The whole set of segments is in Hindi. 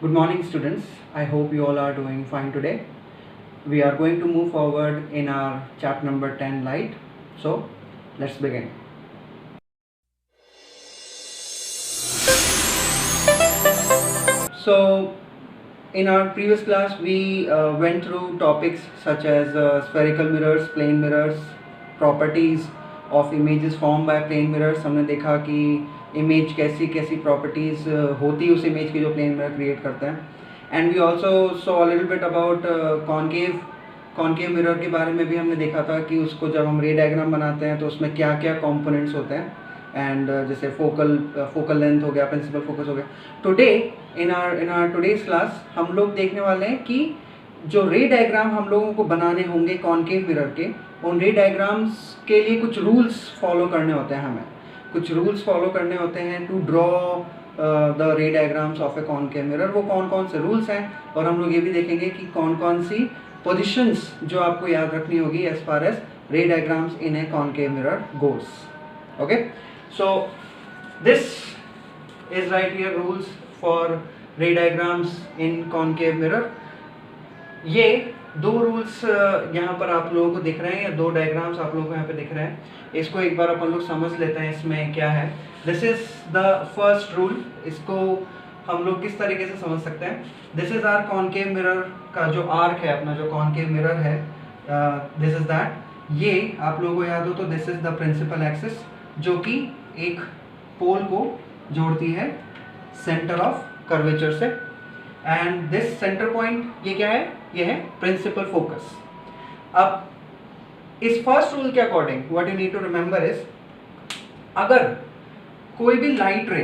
Good morning, students. I hope you all are doing fine today. We are going to move forward in our chapter number 10, Light. So, let's begin. So, in our previous class, we went through topics such as spherical mirrors, plane mirrors, properties of images formed by plane mirrors. हमने देखा कि इमेज कैसी कैसी प्रॉपर्टीज़ होती है उस इमेज की जो प्लेन मिरर क्रिएट करता है. And we also saw little bit about concave mirror के बारे में भी हमने देखा था कि उसको जब हम रे डायग्राम बनाते हैं तो उसमें क्या क्या कंपोनेंट्स होते हैं. एंड जैसे फोकल लेंथ हो गया, प्रिंसिपल फोकस हो गया. Today in are today's class हम लोग देखने वाले हैं कि जो रे डायग्राम हम लोगों को बनाने होंगे कॉन्केव मिरर के, उन रे डायग्राम्स के लिए कुछ रूल्स फॉलो करने होते हैं. हमें कुछ रूल्स फॉलो करने होते हैं to draw the ray diagrams of a concave mirror. वो कौन कौन से रूल्स हैं, और हम लोग ये भी देखेंगे कि कौन कौन सी पोजिशंस जो आपको याद रखनी होगी as far as ray diagrams in a concave mirror goes. Okay, so this is right here rules for ray diagrams in concave mirror. ये दो रूल्स यहाँ पर आप लोगों को दिख रहे हैं, या दो डायग्राम्स आप लोगों को यहाँ पे दिख रहे हैं. इसको एक बार अपन लोग समझ लेते हैं इसमें क्या है. This is the first rule. इसको हम लोग किस तरीके से समझ सकते हैं. This is our concave mirror का जो आर्क है, अपना जो कॉन्केव मिरर है, दिस इज दैट. ये आप लोगों को याद हो तो this is the principal axis जो कि एक पोल को जोड़ती है सेंटर ऑफ कर्वेचर से. एंड दिस सेंटर पॉइंट ये क्या है, ये है प्रिंसिपल फोकस. अब इस फर्स्ट रूल के according what you need to remember is, अगर कोई भी लाइट रे,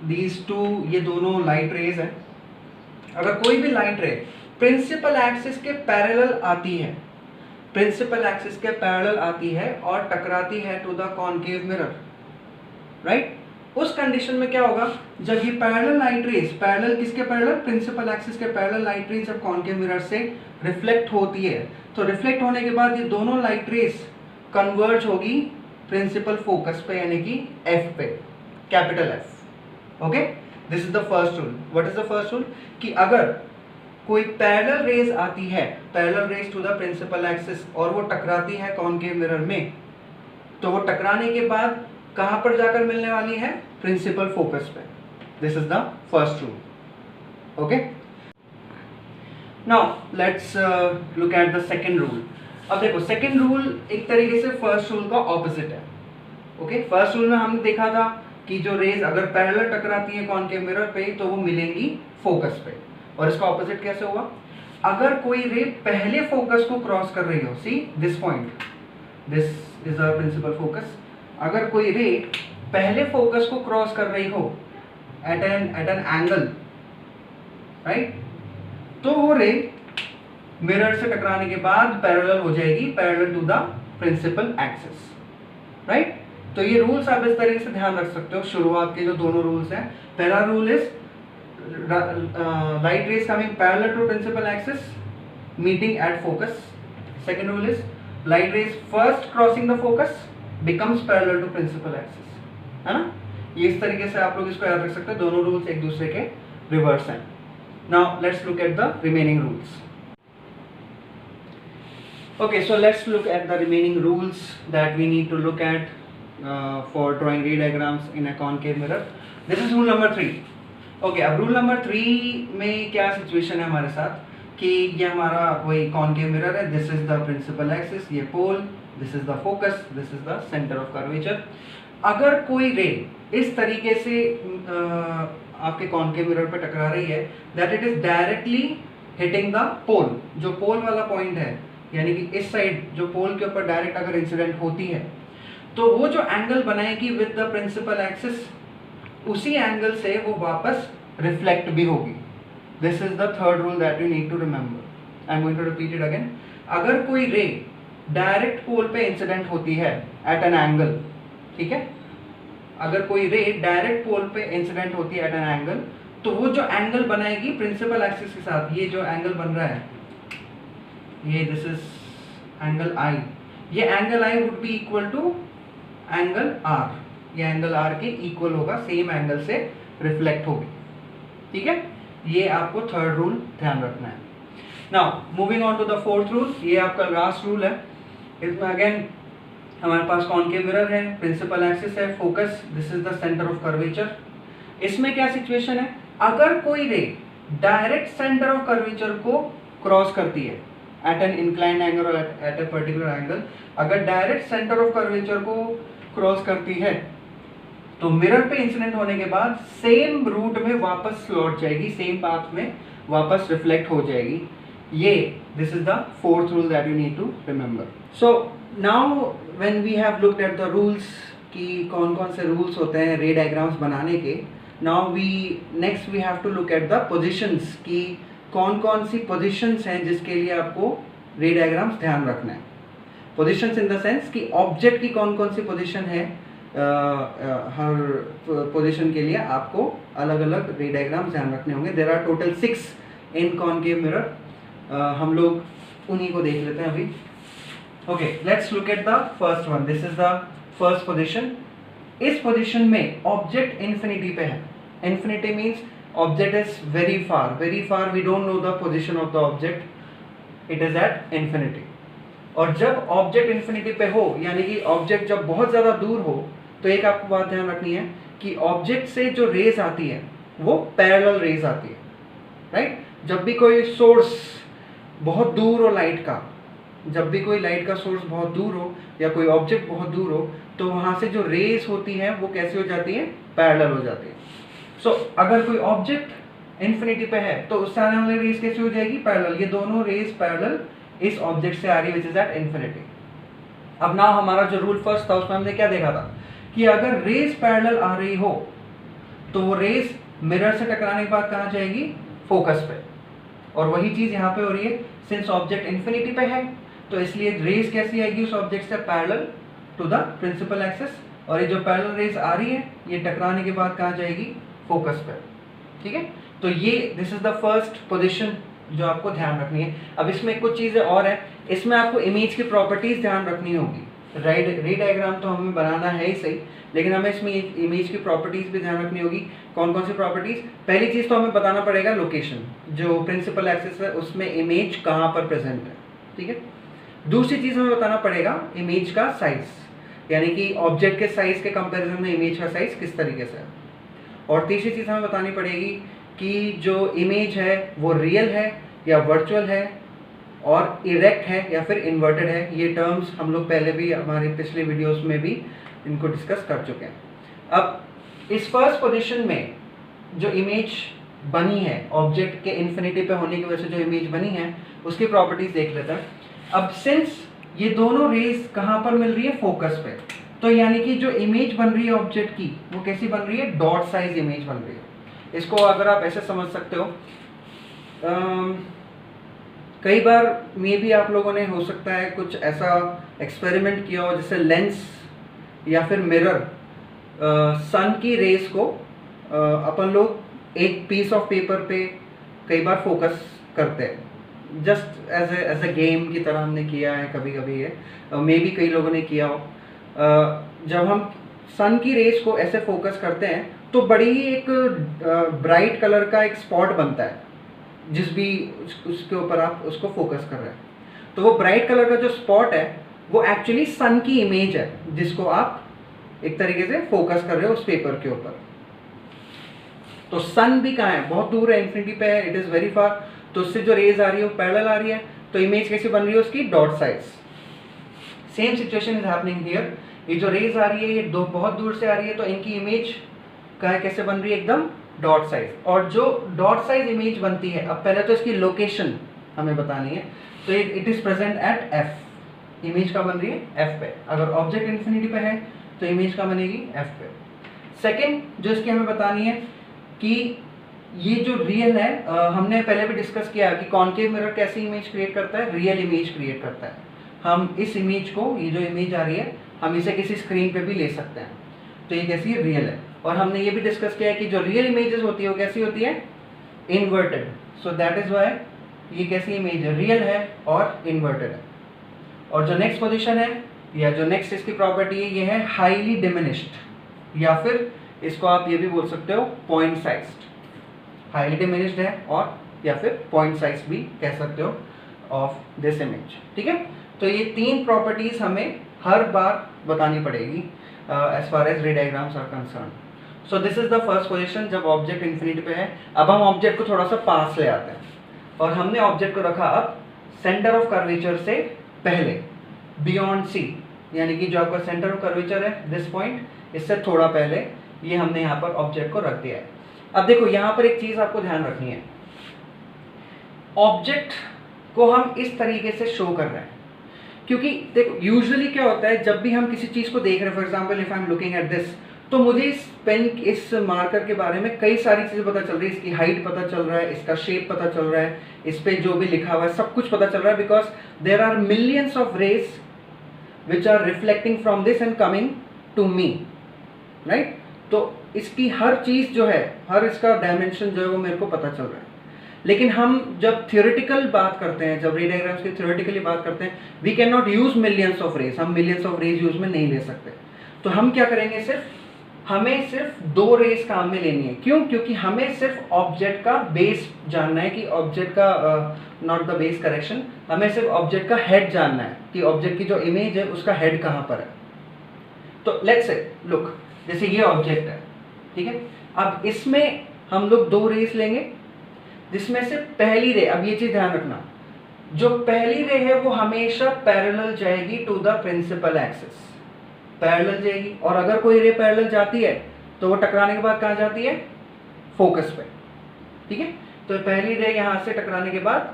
दीज टू ये दोनों लाइट रेज हैं, अगर कोई भी लाइट रे प्रिंसिपल एक्सिस के पैरेलल आती है, प्रिंसिपल एक्सिस के पैरेलल आती है और टकराती है to the concave mirror, right, उस कंडीशन में क्या होगा, जब ये पैरेलल लाइट रेज, पैरेलल किसके पैरेलल, प्रिंसिपल एक्सिस के पैरेलल लाइट रेज जब कॉन्केव मिरर से रिफ्लेक्ट होती है, तो रिफ्लेक्ट होने के बाद ये दोनों लाइट रेज कन्वर्ज होगी प्रिंसिपल फोकस पे, यानी कि एफ पे, capital F. Okay, this is the first rule. What is the first rule, कि अगर कोई पैरेलल रेज आती है, parallel rays to the principal axis, और वो टकराती है कॉन्केव मिरर में, तो वो टकराने के बाद कहां पर जाकर मिलने वाली है, प्रिंसिपल फोकस पे. This is the first rule. Okay, now let's look at the second rule. अब देखो, सेकंड रूल एक तरीके से फर्स्ट रूल का ऑपोजिट है. ओके, फर्स्ट रूल में हमने देखा था कि जो रेज अगर पैरेलल टकराती है कॉन्केव मिरर पे तो वो मिलेंगी फोकस पे, और इसका ऑपोजिट कैसे हुआ, अगर कोई रे पहले फोकस को क्रॉस कर रही हो, see this point, this is the principal focus, अगर कोई रे पहले फोकस को क्रॉस कर रही हो एट एन एंगल, राइट, तो वो रे मिरर से टकराने के बाद पैरेलल हो जाएगी, parallel to the principal axis, right. तो ये रूल्स आप इस तरीके से ध्यान रख सकते हो. शुरुआत के जो दोनों रूल्स हैं, पहला rule is light rays coming parallel to principal axis meeting at focus. Second rule is light rays first crossing the focus becomes parallel to principal axis, है ना. ये इस तरीके से आप लोग इसको याद रख सकते हैं. दोनों रूल्स एक दूसरे के रिवर्स हैं. Now let's look at the remaining rules. Okay, so let's look at the remaining rules that we need to look at for drawing ray diagrams in a concave mirror. This is rule number 3. Okay, अब रूल नंबर 3 में क्या सिचुएशन है हमारे साथ, कि ये हमारा वही कॉन्केव मिरर है. This is the principal axis, ये pole, this is the focus, this is the centre of curvature. अगर कोई रे इस तरीके से आपके कॉन्केव मिरर पे टकरा रही है, that it is directly hitting the pole, जो पोल वाला पॉइंट है, यानी कि इस साइड जो पोल के ऊपर डायरेक्ट अगर इंसिडेंट होती है, तो वो जो एंगल बनाएगी विद द प्रिंसिपल एक्सिस, उसी एंगल से वो वापस रिफ्लेक्ट भी होगी. This is the third rule that you need to remember. I am going to repeat it again. अगर कोई रे डायरेक्ट पोल पे इंसिडेंट होती है एट एन एंगल, ठीक है, अगर कोई रे डायरेक्ट पोल पे इंसिडेंट होती है एट एन एंगल, तो वो जो एंगल बनाएगी प्रिंसिपल एक्सिस के साथ, ये जो एंगल बन रहा है, ये दिस इज एंगल आई, ये angle I would be equal to angle R. ये एंगल आर के इक्वल होगा, सेम एंगल से रिफ्लेक्ट होगी. ठीक है, ये आपको थर्ड रूल ध्यान रखना है। Now moving on to the fourth rule, ये आपका लास्ट रूल है। इसमें अगेन हमारे पास कॉनकेव मिरर है, प्रिंसिपल एक्सिस है, focus, this is the centre of curvature. इसमें क्या सिचुएशन है, अगर कोई ray direct centre of curvature को क्रॉस करती है एट एन इंक्लाइंड एंगल और एट ए पर्टिकुलर एंगल, अगर डायरेक्ट सेंटर ऑफ कर्वेचर को क्रॉस करती है तो मिरर पे इंसिडेंट होने के बाद सेम रूट में वापस लौट जाएगी, सेम पाथ में वापस रिफ्लेक्ट हो जाएगी। ये this is the fourth rule that you need to remember. So now when we have looked at the rules कि कौन कौन से रूल्स होते हैं रे डायग्राम्स बनाने के, now next we have to look at the positions कि कौन कौन सी पोजिशंस हैं जिसके लिए आपको रे डायग्राम्स ध्यान रखना है। पोजिशंस इन द सेंस कि ऑब्जेक्ट की कौन कौन सी पोजिशन है, हर पोजीशन के लिए आपको अलग अलग रे डायग्राम्स ध्यान रखने होंगे। There are total 6 in concave mirror. हम लोग उन्हीं को देख लेते हैं अभी। Okay, let's look at the first one. This is the first position. इस पोजीशन में ऑब्जेक्ट इन्फिनिटी पे है। Infinity means object is very far, we don't know the position of the object, it is at infinity. और जब ऑब्जेक्ट इन्फिनिटी पे हो, यानी कि ऑब्जेक्ट जब बहुत ज़्यादा दूर हो, तो एक आपको बात ध्यान रखनी है कि ऑब्जेक्ट से जो रेज आती है वो पैरेलल रेज आती है, राइट। जब भी कोई सोर्स बहुत दूर हो लाइट का, जब भी कोई लाइट का सोर्स बहुत दूर हो या कोई ऑब्जेक्ट बहुत दूर हो, तो वहाँ से जो रेज होती हैं वो कैसी हो जाती है, पैरेलल हो जाती है। सो अगर कोई ऑब्जेक्ट इन्फिनिटी पे है तो उससे आने वाली रेज कैसी हो जाएगी, पैरेलल। ये दोनों रेज पैरेलल इस ऑब्जेक्ट से आ रही है विच इज एट इन्फिनिटी। अब ना हमारा जो रूल फर्स्ट था उसमें हमने क्या देखा था कि अगर रेज पैरेलल आ रही हो तो वो रेज मिरर से टकराने के बाद कहाँ जाएगी, फोकस पे। और वही चीज यहाँ पे हो रही है, सिंस ऑब्जेक्ट इन्फिनिटी पे है तो इसलिए रेज कैसी आएगी उस ऑब्जेक्ट से, parallel to the principal axis. और ये जो पैरेलल रेज आ रही है ये टकराने के बाद कहाँ जाएगी, फोकस पे, ठीक है। तो ये this is the first position जो आपको ध्यान रखनी है। अब इसमें कुछ चीज़ें और है, इसमें आपको इमेज की प्रॉपर्टीज ध्यान रखनी होगी। रे डायग्राम तो हमें बनाना है ही सही, लेकिन हमें इसमें इमेज की प्रॉपर्टीज भी ध्यान रखनी होगी। कौन कौन सी प्रॉपर्टीज, पहली चीज़ तो हमें बताना पड़ेगा लोकेशन, जो प्रिंसिपल एक्सिस है उसमें इमेज कहाँ पर प्रेजेंट है, ठीक है। दूसरी चीज़ हमें बताना पड़ेगा इमेज का साइज, यानी कि ऑब्जेक्ट के साइज के कंपेरिजन में इमेज का साइज किस तरीके से है। और तीसरी चीज़ हमें बतानी पड़ेगी कि जो इमेज है वो रियल है या वर्चुअल है, और इरेक्ट है या फिर इन्वर्टेड है। ये टर्म्स हम लोग पहले भी हमारे पिछले वीडियोस में भी इनको डिस्कस कर चुके हैं। अब इस फर्स्ट पोजीशन में जो इमेज बनी है, ऑब्जेक्ट के इन्फिनिटी पे होने की वजह से जो इमेज बनी है उसकी प्रॉपर्टीज देख लेते हैं। अब सिंस ये दोनों रेज कहाँ पर मिल रही है, फोकस पे, तो यानी कि जो इमेज बन रही है ऑब्जेक्ट की वो कैसी बन रही है, डॉट साइज इमेज बन रही है। इसको अगर आप ऐसे समझ सकते हो, कई बार मे भी आप लोगों ने हो सकता है कुछ ऐसा एक्सपेरिमेंट किया हो, जैसे लेंस या फिर मिरर, सन की रेस को अपन लोग एक पीस ऑफ पेपर पे कई बार फोकस करते हैं, जस्ट एज ए गेम की तरह हमने किया है कभी कभी, ये मे भी कई लोगों ने किया हो। जब हम सन की रेस को ऐसे फोकस करते हैं तो बड़ी ही एक ब्राइट कलर का एक स्पॉट बनता है जिस भी उसके ऊपर आप उसको फोकस कर रहे हैं। तो वो ब्राइट कलर का जो स्पॉट है वो एक्चुअली सन की इमेज है जिसको आप एक तरीके से फोकस कर रहे हो उस पेपर के ऊपर। तो सन भी कहाँ है, बहुत दूर है, इन्फिनिटी पे है, इट इज़ वेरी फार। तो उससे जो रेज आ रही है वो पैरेलल आ रही है, तो इमेज कैसी बन रही है उसकी, dot size. Same situation is happening here. ये जो रेज आ रही है ये बहुत दूर से आ रही है, तो इनकी इमेज कैसे बन रही है, एकदम डॉट साइज। और जो डॉट साइज इमेज बनती है, अब पहले तो इसकी लोकेशन हमें बतानी है, तो it is present at F. Image का बन रही है एफ पे। अगर ऑब्जेक्ट इन्फिनिटी पे है तो इमेज का बनेगी एफ पे। सेकेंड जो इसकी हमें बतानी है कि ये जो रियल है, हमने पहले भी डिस्कस किया कि कॉनकेव मिरर कैसी इमेज क्रिएट करता है, रियल इमेज क्रिएट करता है। हम इस इमेज को, ये जो इमेज आ रही है, हम इसे किसी स्क्रीन पे भी ले सकते हैं, तो ये कैसी है, रियल है। और हमने ये भी डिस्कस किया है कि जो रियल इमेजेस होती है वो कैसी होती है, inverted. So that is why ये कैसी इमेज है, रियल है और इन्वर्टेड है। और जो नेक्स्ट पोजीशन है या जो नेक्स्ट इसकी प्रॉपर्टी है, ये है हाईली डिमिनिश्ड, या फिर इसको आप ये भी बोल सकते हो पॉइंट साइज्ड। हाईली डिमिनिश्ड है, और या फिर पॉइंट साइज भी कह सकते हो ऑफ दिस इमेज। ठीक है, तो ये 3 प्रॉपर्टीज हमें हर बार बतानी पड़ेगी as far as ray diagrams are concern. So this is the first position जब ऑब्जेक्ट इन्फिनिटी पे है। अब हम ऑब्जेक्ट को थोड़ा सा पास ले आते हैं, और हमने ऑब्जेक्ट को रखा अब सेंटर ऑफ कर्वेचर से पहले, बियॉन्ड सी, यानी कि जो आपका सेंटर ऑफ कर्वेचर है दिस पॉइंट, इससे थोड़ा पहले ये हमने यहाँ पर ऑब्जेक्ट को रख दिया है। अब देखो यहाँ पर एक चीज आपको ध्यान रखनी है, ऑब्जेक्ट को हम इस तरीके से शो कर रहे हैं, क्योंकि देखो यूजुअली क्या होता है जब भी हम किसी चीज को देख रहे हैं, for example if I am looking at this, तो मुझे इस पेन, इस मार्कर के बारे में कई सारी चीजें पता चल रही है, इसकी हाइट पता चल रहा है, इसका शेप पता चल रहा है, इस पे जो भी लिखा हुआ है सब कुछ पता चल रहा है, because there are millions of rays which are reflecting from this and coming to me, right. तो इसकी हर चीज जो है, हर इसका डायमेंशन जो है वो मेरे को पता चल रहा है। लेकिन हम जब थियोरेटिकल बात करते हैं, जब रे डायग्राम्स की थियोरेटिकली बात करते हैं, we can not use millions of rays, हम मिलियंस ऑफ रेज यूज में नहीं ले सकते। तो हम क्या करेंगे, हमें सिर्फ 2 रेज काम में लेनी है। क्यों? क्योंकि हमें सिर्फ ऑब्जेक्ट का बेस जानना है, कि ऑब्जेक्ट का नॉट द बेस करेक्शन, हमें सिर्फ ऑब्जेक्ट का हेड जानना है कि ऑब्जेक्ट की जो इमेज है उसका हेड कहाँ पर है। तो लेट्स से लुक, जैसे ये ऑब्जेक्ट है, ठीक है, अब इसमें हम लोग 2 रेज लेंगे, जिसमें से पहली रे, अब ये चीज ध्यान रखना, जो पहली रे है वो हमेशा पैरेलल जाएगी to the principal axis, parallel जाएगी। और अगर कोई रे पैरेलल जाती है तो वो टकराने के बाद कहाँ जाती है, फोकस पे, ठीक है। तो पहली रे यहां से टकराने के बाद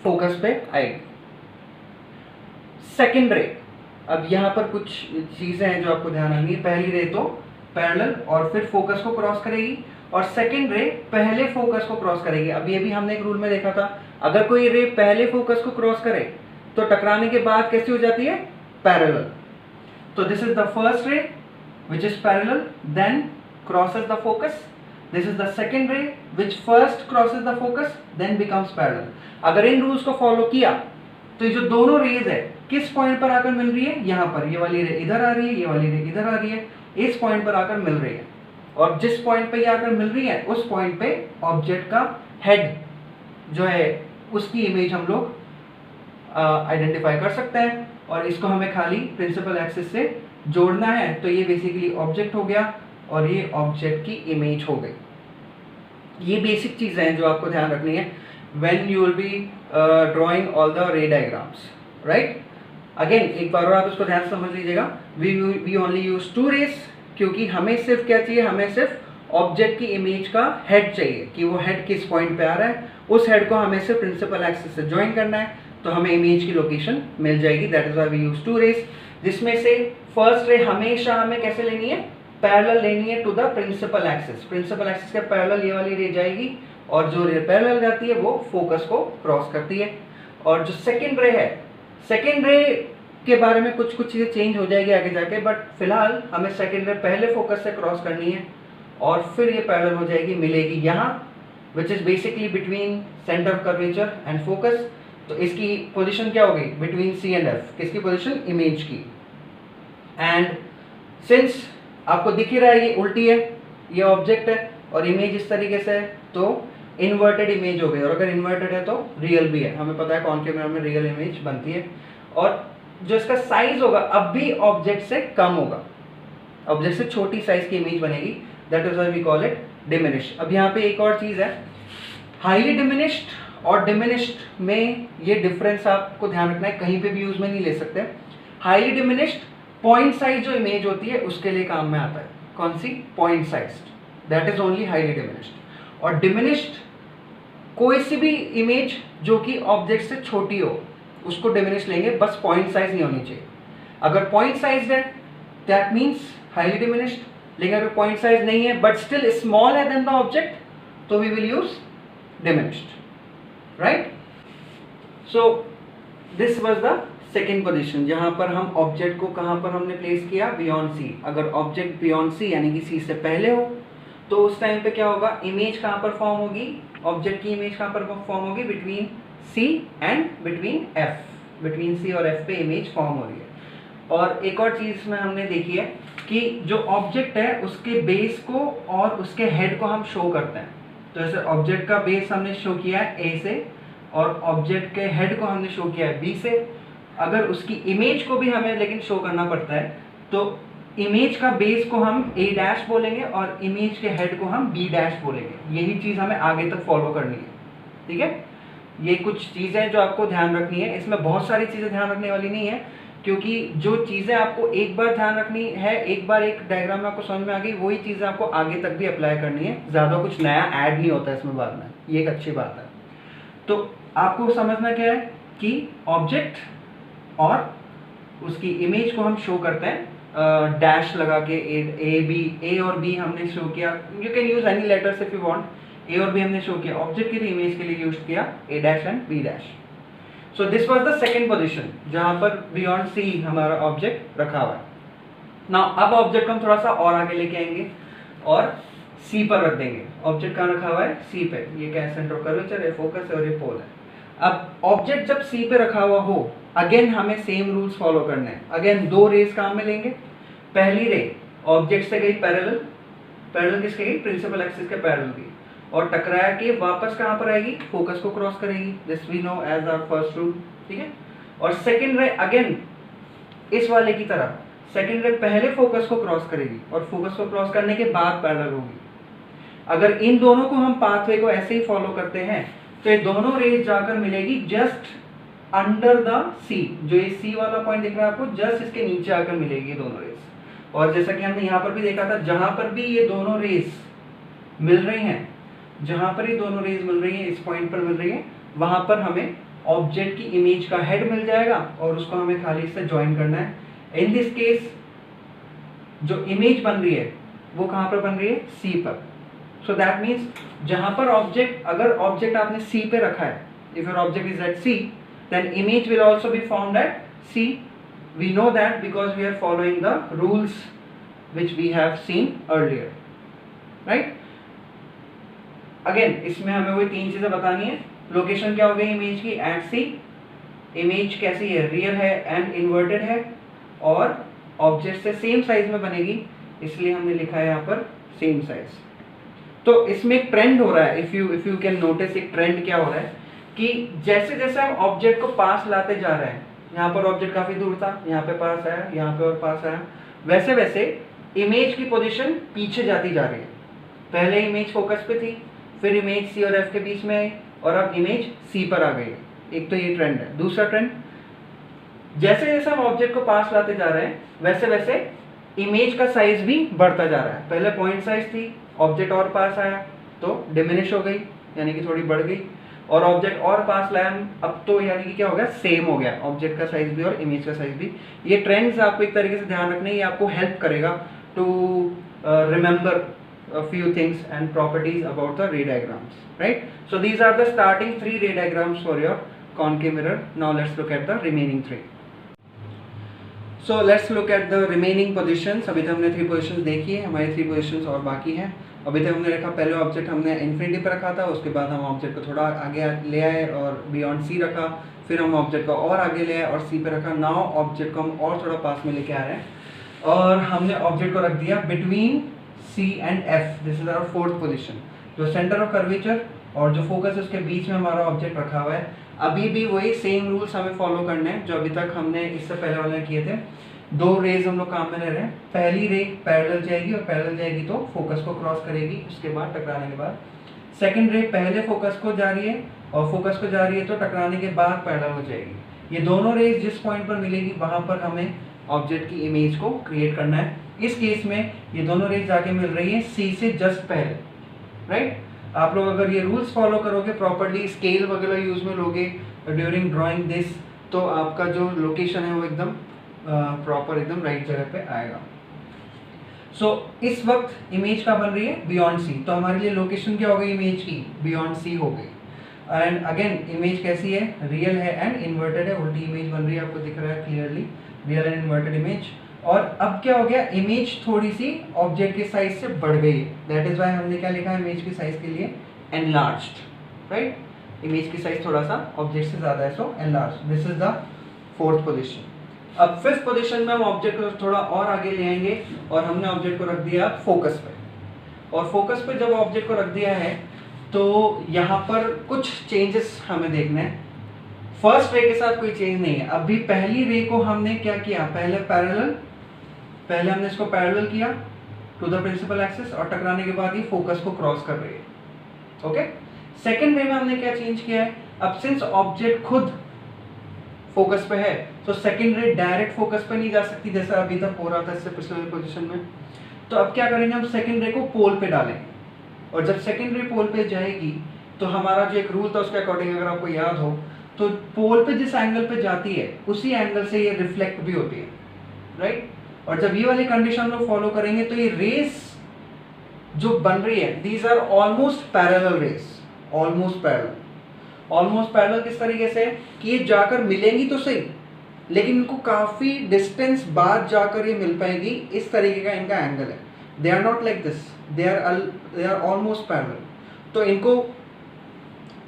फोकस पे आएगी। सेकंड रे, अब यहां पर कुछ चीजें हैं जो आपको ध्यान रखनी है। पहली रे तो पैरेलल और फिर फोकस को क्रॉस करेगी, और सेकंड रे पहले फोकस को क्रॉस करेगी। अब ये भी हमने एक रूल में देखा था, अगर कोई रे पहले फोकस को क्रॉस करे तो टकराने के बाद कैसी हो जाती है, पैरेलल। तो this is the first ray which is parallel, then crosses the focus. This is the second ray which first crosses the focus, then becomes parallel. अगर इन रूल्स को फॉलो किया तो ये जो दोनों रेज है किस पॉइंट पर आकर मिल रही है, यहाँ पर, ये वाली रे इधर आ रही है, ये वाली रे इधर आ रही है, इस पॉइंट पर आकर मिल रही है। और जिस पॉइंट पे ये आकर मिल रही है उस पॉइंट पे ऑब्जेक्ट का हेड जो है उसकी इमेज हम लोग आइडेंटिफाई कर सकते हैं, और इसको हमें खाली प्रिंसिपल एक्सिस से जोड़ना है। तो ये बेसिकली ऑब्जेक्ट हो गया और ये ऑब्जेक्ट की इमेज हो गई। ये बेसिक चीजें हैं जो आपको ध्यान रखनी है when you will be drawing all the ray diagrams, right. Again एक बार और आप इसको ध्यान से समझ लीजिएगा, वी ओनली यूज 2 रेज, क्योंकि हमें सिर्फ क्या चाहिए, हमें सिर्फ ऑब्जेक्ट की इमेज का हेड चाहिए, कि वो हेड किस पॉइंट पे आ रहा है, उस हेड को हमें सिर्फ प्रिंसिपल एक्सिस से ज्वाइन करना है, तो हमें इमेज की लोकेशन मिल जाएगी। That is why we use 2 rays, जिसमें से फर्स्ट रे हमेशा हमें कैसे लेनी है, पैरेलल लेनी है to the principal axis. Principal axis के पैरेलल ये वाली रे जाएगी, और जो रे पैरेलल जाती है वो फोकस को क्रॉस करती है। और जो सेकेंड रे है, सेकेंड रे के बारे में कुछ चीज़ें चेंज हो जाएगी आगे जाके, बट फिलहाल हमें सेकेंड रे पहले फोकस से क्रॉस करनी है, और फिर ये पैरेलल हो जाएगी, मिलेगी यहाँ, which is basically between centre of curvature and focus. तो इसकी पोजीशन क्या होगी, बिटवीन सी एंड एफ, किसकी पोजीशन, इमेज की। एंड सिंस आपको दिख ही रहा है ये उल्टी है, ये ऑब्जेक्ट है और इमेज इस तरीके से है, तो इन्वर्टेड इमेज हो गई। और अगर इन्वर्टेड है तो रियल भी है, हमें पता है कॉनकेव मिरर में रियल इमेज बनती है। और जो इसका साइज होगा अब भी ऑब्जेक्ट से कम होगा, ऑब्जेक्ट से छोटी साइज की इमेज बनेगी, that is why we call it diminished. अब यहाँ पे एक और चीज है, हाईली डिमिनिश्ड और डिमिनिश्ड में ये डिफरेंस आपको ध्यान रखना है, कहीं पे भी यूज में नहीं ले सकते। हाईली डिमिनिश्ड पॉइंट साइज जो इमेज होती है उसके लिए काम में आता है, कौन सी, point size, that is only highly diminished. और डिमिनिश्ड कोई सी भी इमेज जो कि ऑब्जेक्ट से छोटी हो उसको डिमिनिश लेंगे, बस पॉइंट साइज नहीं होनी चाहिए। अगर पॉइंट साइज है दैट मीन्स हाईली डिमिनिश्ड, लेकिन अगर पॉइंट साइज नहीं है बट स्टिल स्मॉल है देन द ऑब्जेक्ट, तो we will use diminished, right. So this was the second position, जहां पर हम ऑब्जेक्ट को कहां पर हमने प्लेस किया, बियॉन्ड सी। अगर ऑब्जेक्ट बियॉन्ड सी यानी कि सी से पहले हो तो उस टाइम पे क्या होगा, इमेज कहां पर फॉर्म होगी, ऑब्जेक्ट की इमेज कहां पर फॉर्म होगी, between C and between F, between C और एफ पे इमेज फॉर्म हो रही है। और एक और चीज में हमने देखी है कि जो ऑब्जेक्ट है उसके बेस को और उसके हेड को हम शो करते हैं, तो ऐसे ऑब्जेक्ट का बेस हमने शो किया है ए से और ऑब्जेक्ट के हेड को हमने शो किया है बी से। अगर उसकी इमेज को भी हमें लेकिन शो करना पड़ता है तो इमेज का बेस को हम ए डैश बोलेंगे और इमेज के हेड को हम बी डैश बोलेंगे। यही चीज़ हमें आगे तक फॉलो करनी है, ठीक है। ये कुछ चीज़ें जो आपको ध्यान रखनी है, इसमें बहुत सारी चीज़ें ध्यान रखने वाली नहीं है, क्योंकि जो चीज़ें आपको एक बार ध्यान रखनी है, एक बार एक डायग्राम में आपको समझ में आ गई, वही चीज़ें आपको आगे तक भी अप्लाई करनी है। ज़्यादा कुछ नया ऐड नहीं होता है इसमें बाद में, ये एक अच्छी बात है। तो आपको समझना क्या है कि ऑब्जेक्ट और उसकी इमेज को हम शो करते हैं डैश लगा के, ए और बी हमने शो किया। You can use any letters if you want. A और बी हमने शो किया, ऑब्जेक्ट के लिए इमेज के लिए यूज किया a dash and b dash. So this was the second position जहां पर बियॉन्ड सी हमारा ऑब्जेक्ट रखा हुआ है। नाउ अब ऑब्जेक्ट को हम थोड़ा सा और आगे लेके आएंगे और सी पर रख देंगे। ऑब्जेक्ट कहाँ रखा हुआ है? सी पे। ये क्या है? सेंटर ऑफ कर्वेचर है, फोकस है और ये पोल है। अब ऑब्जेक्ट जब सी पे रखा हुआ हो, अगेन हमें सेम रूल्स फॉलो करने हैं। अगेन दो रेज काम में लेंगे। पहली रे ऑब्जेक्ट से गई पैरेलल, पैरेलल किसके गई? प्रिंसिपल एक्सिस के पैरेलल गई और टकराया के वापस कहाँ पर आएगी? फोकस को क्रॉस करेगी। This we know as our first rule, ठीक है। और सेकंड रे अगेन इस वाले की तरह, सेकंड रे पहले फोकस को क्रॉस करेगी और फोकस को क्रॉस करने के बाद पैरेलल होगी। अगर इन दोनों को हम पाथवे को ऐसे ही फॉलो करते हैं तो ये दोनों रेज जाकर मिलेगी जस्ट अंडर द सी। जो ये सी वाला पॉइंट दिख रहा है आपको, जस्ट इसके नीचे आकर मिलेगी ये दोनों रेज। और जैसा कि हमने यहाँ पर भी देखा था, जहां पर भी ये दोनों रेज मिल रही हैं, जहां पर ये दोनों रेज मिल रही हैं, इस पॉइंट पर मिल रही है, वहां पर हमें ऑब्जेक्ट की इमेज का हेड मिल जाएगा और उसको हमें खाली इससे ज्वाइन करना है। इन दिस केस जो इमेज बन रही है वो कहां पर बन रही है? सी पर। सो दैट मीन्स जहां पर ऑब्जेक्ट, अगर ऑब्जेक्ट आपने सी पे रखा है, if your object is at C, then image will also be formed at C. We know that because we are following the rules which we have seen earlier, right? Again इसमें हमें वही तीन चीजें बतानी है। लोकेशन क्या हो गई इमेज की? एट सी। इमेज कैसी है? रियल है एंड इन्वर्टेड है और ऑब्जेक्ट से सेम साइज में बनेगी, इसलिए हमने लिखा है यहाँ पर सेम साइज। तो इसमें एक ट्रेंड हो रहा है, इफ यू कैन नोटिस, एक ट्रेंड क्या हो रहा है कि जैसे जैसे हम ऑब्जेक्ट को पास लाते जा रहे हैं, यहाँ पर ऑब्जेक्ट काफी दूर था, यहाँ पे पास आया, यहाँ पे और पास आया, वैसे वैसे इमेज की पोजीशन पीछे जाती जा रही है। पहले इमेज फोकस पे थी, फिर इमेज सी और एफ के बीच में आई और अब इमेज सी पर आ गई। एक तो ये ट्रेंड है। दूसरा ट्रेंड, जैसे जैसे हम ऑब्जेक्ट को पास लाते जा रहे हैं वैसे वैसे इमेज का साइज भी बढ़ता जा रहा है। पहले पॉइंट साइज थी, ऑब्जेक्ट और पास आया तो डिमिनिश हो गई, यानी कि थोड़ी बढ़ गई, और ऑब्जेक्ट और पास लाया अब तो यानी कि क्या हो गया? सेम हो गया, ऑब्जेक्ट का साइज भी और इमेज का साइज भी। ये ट्रेंड्स आपको एक तरीके से ध्यान रखने, ये आपको हेल्प करेगा to remember a few things and properties about the ray diagrams, right? So these are the starting 3 ray diagrams for your concave mirror. Now let's look at the remaining 3. So let's look at the remaining positions. अभी तक हमने 3 positions देखी है, हमारी 3 positions और बाकी हैं। अभी तक हमने रखा, पहले ऑब्जेक्ट हमने इन्फिनिटी पर रखा था, उसके बाद हम ऑब्जेक्ट को थोड़ा आगे ले आए और बियॉन्ड सी रखा, फिर हम ऑब्जेक्ट को और आगे ले आए और सी पे रखा। नाउ ऑब्जेक्ट को हम और थोड़ा पास में लेके आ रहे हैं और हमने ऑब्जेक्ट को रख दिया between C and F. This is our fourth position. जो सेंटर ऑफ कर्वेचर और जो फोकस है उसके बीच में हमारा ऑब्जेक्ट रखा हुआ है। अभी भी वही सेम रूल्स हमें फॉलो करने हैं जो अभी तक हमने इससे पहले वाले किए थे। दो रेज हम लोग काम में ले रहे हैं। पहली रे पैरेलल जाएगी और पैरेलल जाएगी तो फोकस को क्रॉस करेगी, उसके बाद टकराने के बाद। सेकेंड रे पहले फोकस को जा रही है और फोकस को जा रही है तो टकराने के बाद पैरेलल हो जाएगी। ये दोनों रेज जिस पॉइंट पर मिलेगी वहां पर हमें ऑब्जेक्ट की इमेज को क्रिएट करना है। इस केस में ये दोनों रेज जाके मिल रही है सी से जस्ट पहले, राइट? आप लोग अगर ये रूल्स फॉलो करोगे प्रॉपर्ली, स्केल वगैरह यूज में लोगे ड्यूरिंग ड्राइंग दिस, तो आपका जो लोकेशन है वो एकदम प्रॉपर एकदम राइट जगह पे आएगा। सो इस वक्त इमेज का बन रही है बियॉन्ड सी, तो हमारे लिए लोकेशन क्या हो गई इमेज की? बियॉन्ड सी हो गई। एंड अगेन इमेज कैसी है? रियल है एंड इन्वर्टेड है। उल्टी इमेज बन रही है, आपको दिख रहा है clearly, real and inverted image. और अब क्या हो गया? इमेज थोड़ी सी ऑब्जेक्ट के साइज से बढ़ गई है। दैट इज व्हाई हमने क्या लिखा है इमेज की साइज के लिए? Enlarged, right? इमेज की साइज थोड़ा सा ऑब्जेक्ट से ज्यादा है, so enlarged. This is the fourth position. अब फिफ्थ पोजीशन में हम ऑब्जेक्ट को थोड़ा और आगे ले आएंगे और हमने ऑब्जेक्ट को रख दिया फोकस पे। और फोकस पे जब ऑब्जेक्ट को रख दिया है तो यहाँ पर कुछ चेंजेस हमें देखने हैं। फर्स्ट रे के साथ कोई चेंज नहीं है। अभी पहली रे को हमने क्या किया, पहले हमने इसको पैरेलल किया टू द प्रिंसिपल एक्सिस और टकराने के बाद ये फोकस को क्रॉस कर रही है। ओके, सेकेंड रे में हमने क्या चेंज किया है, अब सिंस ऑब्जेक्ट खुद फोकस पे है तो सेकेंड रे डायरेक्ट फोकस पे नहीं जा सकती जैसा अभी तक हो रहा था इससे पिछले पोजीशन में। तो अब क्या करेंगे, हम सेकेंड रे को पोल पे डालेंगे और जब सेकेंड रे पोल पे जाएगी तो हमारा जो एक रूल था उसके अकॉर्डिंग अगर आपको याद हो तो पोल पे जिस एंगल पे जाती है उसी एंगल से ये रिफ्लेक्ट भी होती है, राइट। और जब ये वाली कंडीशन को फॉलो करेंगे तो ये रेस जो बन रही है, these are almost parallel rays, almost parallel किस तरीके से कि ये जाकर मिलेंगी तो सही लेकिन इनको काफी डिस्टेंस बाद जाकर ये मिल पाएगी, इस तरीके का इनका एंगल है। They are not like this, they are almost parallel. तो इनको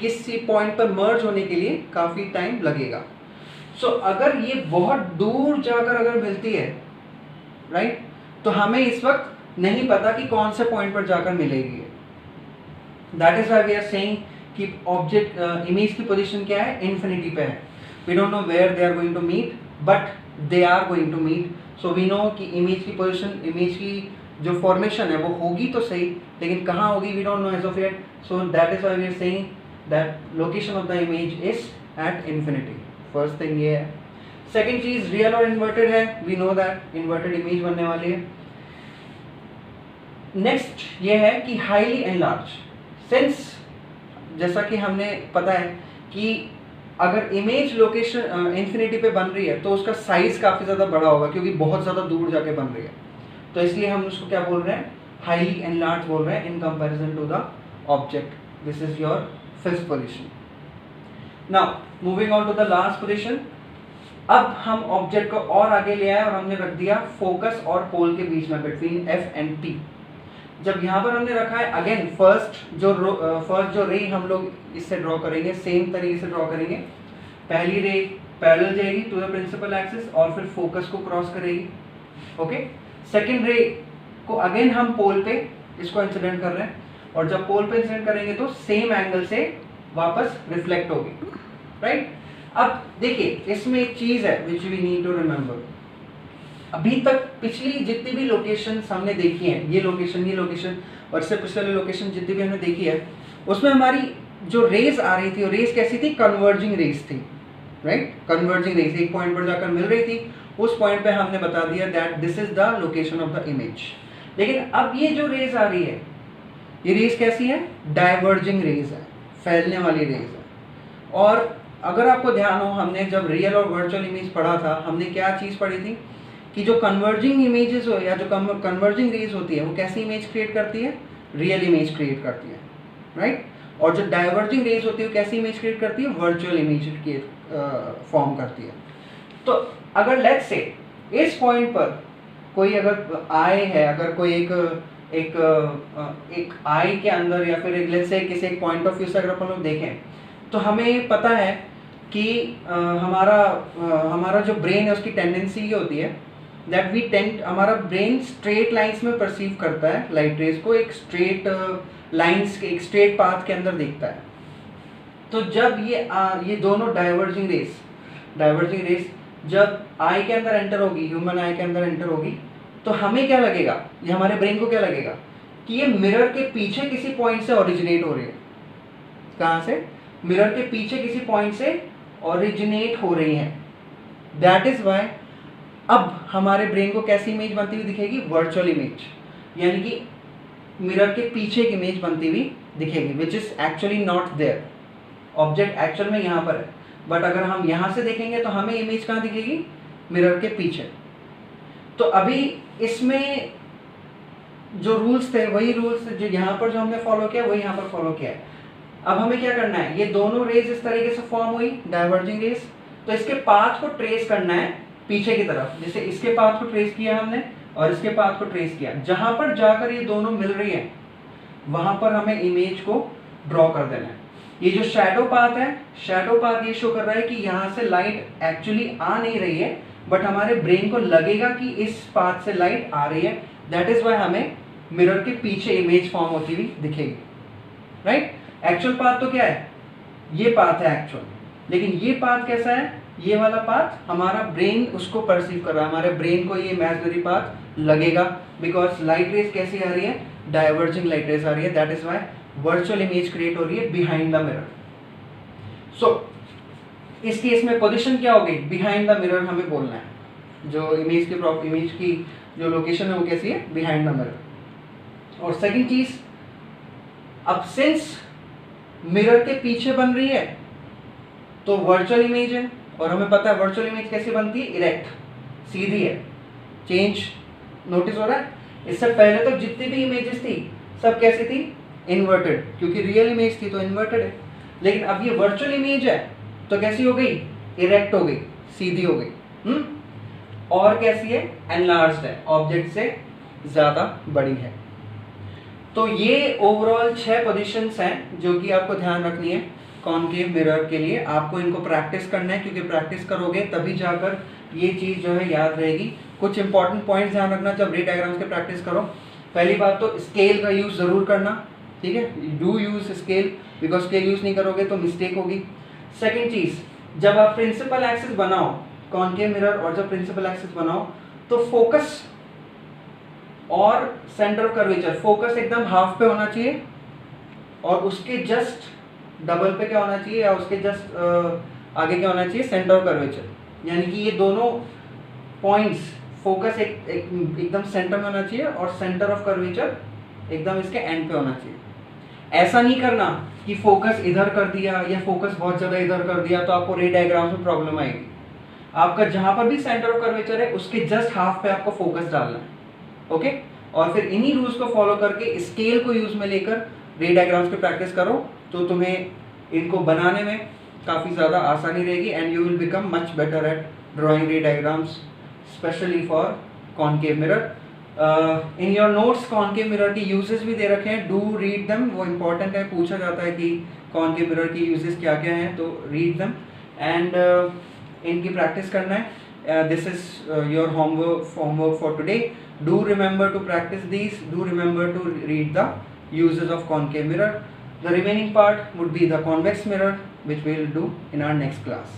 किसी पॉइंट पर मर्ज होने के लिए काफी टाइम लगेगा। सो अगर ये बहुत दूर जाकर अगर मिलती है, राइट, तो हमें इस वक्त नहीं पता कि कौन से पॉइंट पर जाकर मिलेगी। That is why we are saying कि ऑब्जेक्ट इमेज की पोजीशन क्या है, इन्फिनिटी पे है। We don't know where they are going to meet but they are going to meet. So we know कि इमेज की पोजीशन, इमेज की जो फॉर्मेशन है वो होगी तो सही लेकिन कहाँ होगी we don't know as of yet. So that is why we are saying that location of the image is at infinity. First thing ये है। सेकेंड चीज रियल और इन्वर्टेड है, we know that inverted image बनने वाली है। नेक्स्ट ये है कि हाईली एनलार्ज, सिंस जैसा कि हमने पता है कि अगर इमेज लोकेशन इन्फिनिटी पे बन रही है तो उसका साइज काफी ज्यादा बड़ा होगा क्योंकि बहुत ज्यादा दूर जाके बन रही है, तो इसलिए हम उसको क्या बोल रहे हैं, हाईली एनलार्ज बोल रहे हैं in comparison to the object. This is your fifth position. Now moving on to the last position. अब हम ऑब्जेक्ट को और आगे ले आए और हमने रख दिया फोकस और पोल के बीच में, बिटवीन एफ एंड टी। जब यहाँ पर हमने रखा है, अगेन फर्स्ट जो रे हम लोग इससे ड्रॉ करेंगे, सेम तरीके से ड्रॉ करेंगे। पहली रे पैरेलल जाएगी टू द प्रिंसिपल एक्सिस और फिर फोकस को क्रॉस करेगी। ओके, सेकेंड रे को अगेन हम पोल पे इसको इंसिडेंट कर रहे हैं और जब पोल पे इंसिडेंट करेंगे तो सेम एंगल से वापस रिफ्लेक्ट होगी, राइट। अब देखिए इसमें एक चीज है which we need to remember. अभी तक पिछली जितनी भी लोकेशंस हमने देखी हैं, ये लोकेशन और इससे पिछले लोकेशन जितनी भी हमने देखी है, उसमें हमारी जो रेज आ रही थी वो रेज कैसी थी, कन्वर्जिंग रेज थी, राइट। कन्वर्जिंग रेज एक पॉइंट पर जाकर मिल रही थी, उस पॉइंट पे हमने बता दिया that this is the location of the image. लेकिन अब ये जो रेज आ रही है, ये रेज कैसी है, डाइवर्जिंग रेज है, फैलने वाली रेज है। और अगर आपको ध्यान हो, हमने जब रियल और वर्चुअल इमेज पढ़ा था, हमने क्या चीज़ पढ़ी थी कि जो कन्वर्जिंग इमेजेस हो या जो कन्वर्जिंग रेज होती है वो कैसी इमेज क्रिएट करती है, रियल इमेज क्रिएट करती है, राइट। और जो डाइवर्जिंग रेज होती है वो कैसी इमेज क्रिएट करती है, वर्चुअल इमेज फॉर्म करती है। तो अगर लेट्स से इस पॉइंट पर कोई अगर आई है, अगर कोई एक आई के अंदर या फिर लेट्स से किसी एक पॉइंट ऑफ व्यू से अगर अपन लोग देखें तो हमें पता है कि हमारा जो ब्रेन है उसकी टेंडेंसी ये होती है दैट वी टेंड, हमारा ब्रेन स्ट्रेट लाइंस में परसीव करता है लाइट रेज को, एक स्ट्रेट लाइंस के एक स्ट्रेट पाथ के अंदर देखता है। तो जब ये दोनों डाइवर्जिंग रेस जब आई के अंदर एंटर होगी, ह्यूमन आई के अंदर एंटर होगी, तो हमें क्या लगेगा, ये हमारे ब्रेन को क्या लगेगा कि ये मिरर के पीछे किसी पॉइंट से ओरिजिनेट हो रही है। कहाँ से, मिरर के पीछे किसी पॉइंट से ओरिजिनेट हो रही है। दैट इज वाई अब हमारे ब्रेन को कैसी इमेज बनती हुई दिखेगी, वर्चुअल इमेज, यानी कि मिरर के पीछे एक इमेज बनती हुई दिखेगी, which is actually not there. Object actual में यहाँ पर है, बट अगर हम यहाँ से देखेंगे तो हमें इमेज कहाँ दिखेगी, मिरर के पीछे। तो अभी इसमें जो रूल्स थे वही रूल्स जो यहाँ पर जो हमने फॉलो किया वही यहाँ पर फॉलो किया है। अब हमें क्या करना है, ये दोनों रेज इस तरीके से फॉर्म हुई, डाइवर्जिंग रेज, तो इसके पाथ को ट्रेस करना है पीछे की तरफ। जैसे इसके पाथ को ट्रेस किया हमने और इसके पाथ को ट्रेस किया, जहां पर जाकर ये दोनों मिल रही है वहां पर हमें इमेज को ड्रॉ कर देना है। ये जो शैडो पाथ है, शैडो पाथ ये शो कर रहा है कि यहाँ से लाइट एक्चुअली आ नहीं रही है, बट हमारे ब्रेन को लगेगा कि इस पाथ से लाइट आ रही है। दैट इज वाई हमें मिरर के पीछे इमेज फॉर्म होती हुई दिखेगी, राइट। एक्चुअल पाथ तो क्या है, ये पाथ है एक्चुअल, लेकिन ये पाथ कैसा है, ये वाला पाथ हमारा ब्रेन उसको परसीव कर रहा है, हमारे ब्रेन को ये इमेजिनरी पाथ लगेगा, बिकॉज लाइट रेज कैसी आ रही है, डाइवर्जिंग लाइट रेज आ रही है, that is why virtual image create हो रही है बिहाइंड द मिरर। सो इस केस में पोजीशन क्या होगी, बिहाइंड द मिरर हमें बोलना है, जो इमेज की जो लोकेशन है वो कैसी है, बिहाइंड द मिरर। और सेकंड चीज, अब सिंस मिरर के पीछे बन रही है तो वर्चुअल इमेज है, और हमें पता है वर्चुअल इमेज कैसी बनती है, इरेक्ट, सीधी है। चेंज नोटिस हो रहा है, इससे पहले तो जितनी भी इमेजेस थी सब कैसी थी, इन्वर्टेड, क्योंकि रियल इमेज थी तो इन्वर्टेड है, लेकिन अब ये वर्चुअल इमेज है तो कैसी हो गई, इरेक्ट हो गई, सीधी हो गई। और कैसी है, एनलार्ज्ड है, ऑब्जेक्ट से ज्यादा बड़ी है। तो ये ओवरऑल 6 पोजीशंस हैं जो कि आपको ध्यान रखनी है कॉनकेव मिरर के लिए। आपको इनको प्रैक्टिस करना है, क्योंकि प्रैक्टिस करोगे तभी जाकर ये चीज़ जो है याद रहेगी। कुछ इंपॉर्टेंट पॉइंट्स ध्यान रखना जब रे डायग्राम्स के प्रैक्टिस करो। पहली बात तो स्केल का यूज़ ज़रूर करना, ठीक है, do use scale, because scale use नहीं करोगे तो मिस्टेक होगी। सेकेंड चीज़, जब आप प्रिंसिपल एक्सिस बनाओ कॉनकेव मिरर, और जब प्रिंसिपल एक्सिस बनाओ तो फोकस और सेंटर ऑफ कर्वेचर, फोकस एकदम हाफ पे होना चाहिए और उसके जस्ट डबल पे क्या होना चाहिए, या उसके जस्ट आगे क्या होना चाहिए, सेंटर ऑफ कर्वेचर। यानी कि ये दोनों पॉइंट्स, फोकस एकदम सेंटर में होना चाहिए और सेंटर ऑफ कर्वेचर एकदम इसके एंड पे होना चाहिए। ऐसा नहीं करना कि फोकस इधर कर दिया या फोकस बहुत ज़्यादा इधर कर दिया तो आपको रे डायग्राम्स में प्रॉब्लम आएगी। आपका जहाँ पर भी सेंटर ऑफ कर्वेचर है उसके जस्ट हाफ पे आपको फोकस डालना है, ओके। और फिर इन्हीं रूल्स को फॉलो करके स्केल को यूज में लेकर रे डायग्राम्स की प्रैक्टिस करो तो तुम्हें इनको बनाने में काफ़ी ज़्यादा आसानी रहेगी, and you will become much better at drawing रे diagrams specially for concave mirror. In your notes concave mirror की यूजेस भी दे रखे हैं, डू रीड देम, वो इम्पॉर्टेंट है, पूछा जाता है कि कॉनकेव मिरर की यूजेस क्या क्या हैं, तो रीड देम एंड इनकी प्रैक्टिस करना है। This is your homework for today. Do remember to practice these. Do remember to read the uses of concave mirror. The remaining part would be the convex mirror, which we will do in our next class.